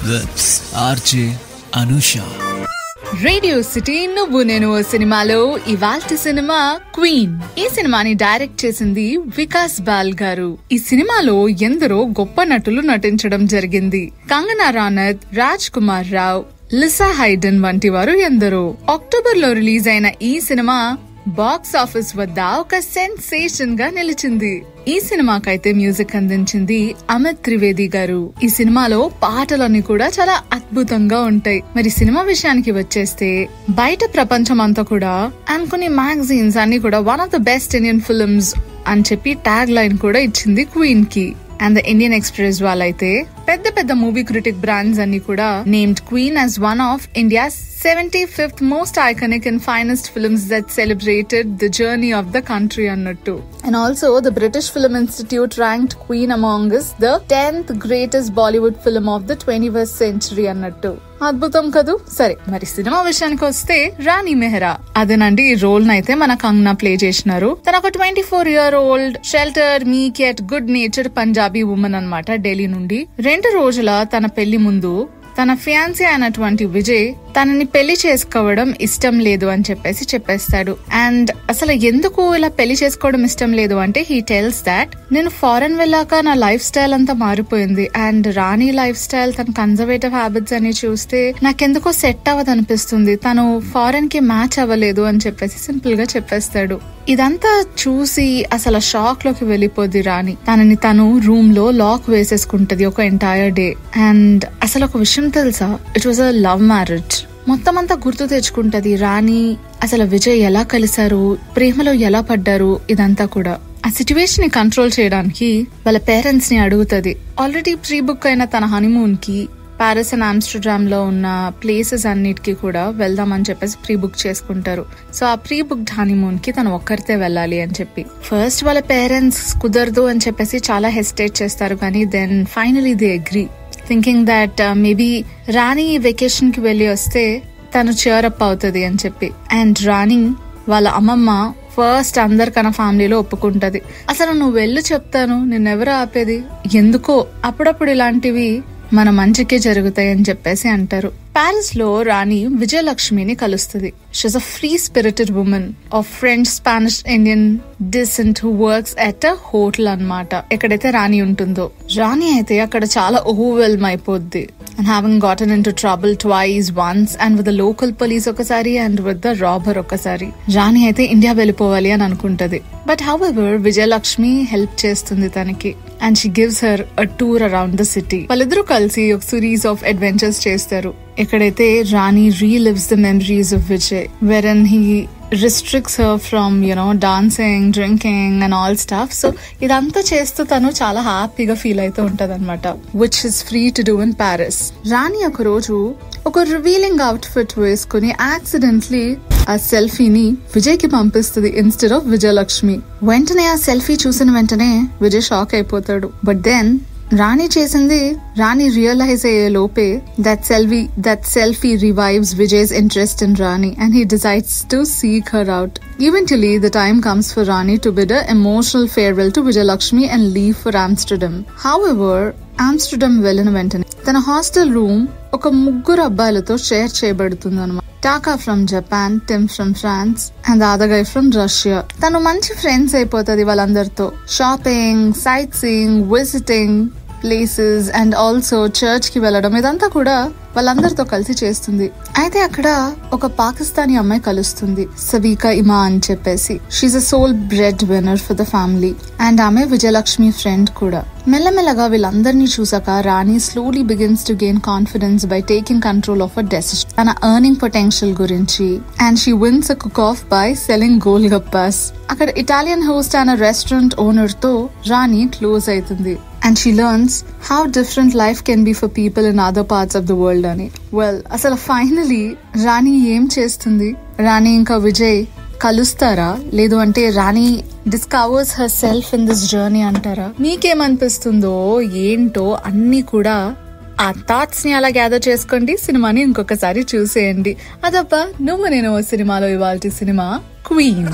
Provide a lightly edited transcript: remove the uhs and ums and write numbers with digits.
with RJ Anusha. Radio city నువ్వు నేను సినిమాలో ఇవాల్టి సినిమా క్వీన్. ఈ సినిమాని డైరెక్ట్ చేసింది వికాస్ బాల్ గారు. ఈ సినిమాలో ఎందరో గొప్ప నటులు నటించడం జరిగింది. కంగనా రనౌత్, రాజ్ కుమార్ రావ్, లిసా హైడెన్ వంటి వారు ఎందరో. అక్టోబర్ లో రిలీజ్ అయిన ఈ సినిమా బాక్స్ ఆఫీస్ వద్ద ఒక సెన్సేషన్ గా నిలిచింది. ఈ సినిమాకైతే మ్యూజిక్ అందించింది అమిత్ త్రివేది గారు. ఈ సినిమాలో పాటలన్నీ కూడా చాలా అద్భుతంగా ఉంటాయి. మరి సినిమా విషయానికి వచ్చేస్తే బయట ప్రపంచం అంతా కూడా అండ్ కొన్ని మ్యాగజైన్స్ అన్ని కూడా one of the best Indian films అని చెప్పి ట్యాగ్ లైన్ కూడా ఇచ్చింది క్వీన్ కి. అండ్ ద ఇండియన్ ఎక్స్ప్రెస్ వాళ్ళైతే పెద్ద పెద్ద మూవీ క్రిటిక్ బ్రాండ్స్ అన్ని కూడా named queen as one of India's 75th most iconic and finest films that celebrated the journey of the country అన్నట్టు. And also the British Film Institute ranked Queen among us the 10th greatest Bollywood film of the 21st century అన్నట్టు. అద్భుతం కదూ. సరే, మరి cinema విషయానికి వస్తే రాణి మెహ్రా అదేనండి ఈ రోల్ నైతే మన కంగనా ప్లే చేసినారు. తన ఒక 24-year-old shelter meek yet good natured Punjabi woman అన్నమాట. ఢిల్లీ నుండి 2 రోజుల తన పెళ్లి ముందు తన ఫియాన్సీ అయినటువంటి విజయ్ తనని పెళ్లి చేసుకోవడం ఇష్టం లేదు అని చెప్పేస్తాడు. అండ్ అసలు ఎందుకు ఇలా పెళ్లి చేసుకోవడం ఇష్టం లేదు అంటే హీ టెల్స్ దాట్ నేను ఫారెన్ వెళ్ళాక నా లైఫ్ స్టైల్ అంతా మారిపోయింది అండ్ రాణి లైఫ్ స్టైల్ తన కన్జర్వేటివ్ హ్యాబిట్స్ అని చూస్తే నాకెందుకో సెట్ అవ్వదు అనిపిస్తుంది, తను ఫారెన్ కి మ్యాచ్ అవ్వలేదు అని చెప్పేసి సింపుల్ గా చెప్పేస్తాడు. ఇదంతా చూసి అసలు షాక్ లోకి వెళ్ళిపోద్ది రాణి. తనని తను రూమ్ లో లాక్ వేసేసుకుంటది ఒక ఎంటైర్ డే. అండ్ అసలు ఒక విషయం తెలుసా, it was a love marriage. మొత్తం అంతా గుర్తు తెచ్చుకుంటది రాణి. అసలు విజయ్ ఎలా కలిశారు, ప్రేమలో ఎలా పడ్డారు, ఇదంతా కూడా ఆ సిచ్యువేషన్ ని కంట్రోల్ చేయడానికి వాళ్ళ పేరెంట్స్ ని అడుగుతది. ఆల్రెడీ ప్రీ బుక్ అయిన తన హనీమూన్ కి పారిస్ అండ్ ఆమ్స్టర్డామ్ లో ఉన్న ప్లేసెస్ అన్నిటికీ కూడా వెళ్దామని చెప్పేసి ప్రీ బుక్ చేసుకుంటారు. సో ఆ ప్రీ బుక్డ్ హనీమూన్ కి తను ఒక్కరితే వెళ్ళాలి అని చెప్పి ఫస్ట్ వాళ్ళ పేరెంట్స్ కుదరదు అని చెప్పేసి చాలా హెసిటేట్ చేస్తారు. కానీ then finally they agree, thinking that maybe Rani vacation కి వెళ్ళి వస్తే తను చేరప్ అవుతుంది అని చెప్పి. అండ్ రాణి వాళ్ళ అమ్మమ్మ ఫస్ట్ అందరికన్నా ఫ్యామిలీలో ఒప్పుకుంటది. అసలు నువ్వు వెళ్ళు చెప్తాను, నిన్నెవరు ఆపేది, ఎందుకో అప్పుడప్పుడు ఇలాంటివి మన మంచికే జరుగుతాయి అని చెప్పేసి అంటారు. పారిస్ లో రాణి విజయలక్ష్మిని కలుస్తుంది. She's a free spirited woman of French Spanish Indian descent who works at a hotel అన్నమాట. ఎక్కడైతే రాణి ఉంటుందో, రాణి అయితే అక్కడ చాలా ఓవర్వెల్మ్ అయిపోద్ది. And having gotten into trouble twice, once and with the local police ఒకసారి and with the robber ఒకసారి, రాణి అయితే ఇండియా వెళ్ళిపోవాలి అని అనుకుంటది. బట్ however విజయలక్ష్మి హెల్ప్ చేస్తుంది తనకి and she gives her a tour around the city. వాళ్ళిద్దరూ కలిసి ఒక సిరీస్ ఆఫ్ అడ్వెంచర్స్ చేస్తారు. ఎక్కడైతే రాణి relives the memories of Vijay, wherein he restricts her from dancing, drinking and all stuff. So ఇదంతా చేస్తూ తను చాలా హ్యాపీగా ఫీల్ అయితే ఉంటది అనమాట, which is free to do in Paris. రాణి ఒక రోజు ఒక రివీలింగ్ అవుట్ ఫిట్ వేసుకుని యాక్సిడెంట్లీ ఆ సెల్ఫీని విజయ్ కి పంపిస్తుంది ఇన్స్టెడ్ ఆఫ్ విజయలక్ష్మి. వెంటనే ఆ సెల్ఫీ చూసిన వెంటనే విజయ్ షాక్ అయిపోతాడు. బట్ దెన్ రాణి చేసింది రాణి రియలైజ్ అయ్యే లోపే that selfie revives Vijay's interest in Rani and he decides to seek her out. Eventually the time comes for Rani to bid an emotional farewell to Vijayalakshmi and leave for Amsterdam. However, Amsterdam వెళ్ళిన వెంటనే తన hostel room ఒక 3 అబ్బాయిలతో share చేయబడుతుంది అన్నమాట. Taka from Japan, Tim from France and the other guy from Russia. తను మంచి friends అయిపోతుంది వాళ్ళందరితో. Shopping, sight seeing, visiting places and also church కి వెళ్ళడం, ఇదంతా కూడా వాళ్ళందరితో కలిసి చేస్తుంది. అయితే అక్కడ ఒక పాకిస్తానీ అమ్మాయి కలుస్తుంది, సవికా ఇమా అని చెప్పేసి. She's a sole breadwinner for the family and ఆమె విజయలక్ష్మి ఫ్రెండ్ కూడా. మెల్లమెల్లగా వీళ్ళందరినీ చూసాక Rani slowly begins to gain confidence by taking control of a decision, తన ఎర్నింగ్ పొటెన్షియల్ గురించి. And she wins a cook off by selling golgappas. అక్కడ Italian host అనే restaurant owner తో రాణి క్లోజ్ అవుతుంది. And she learns how different life can be for people in other parts of the world అని. Well అసలు finally Rani ఏం చేస్తుంది? రాణి ఇంకా విజయ్ కలుస్తారా, లేదు అంటే Rani discovers herself in this journey అంటారా? మీకేమనిపిస్తుందో ఏంటో అన్ని కూడా ఆ థాట్స్ ని అలా గ్యాదర్ చేసుకోండి. సినిమాని ఇంకొకసారి చూసేయండి. అదబ్బా నువ్వు నేను సినిమాలో ఇవాల్టి సినిమా క్వీన్.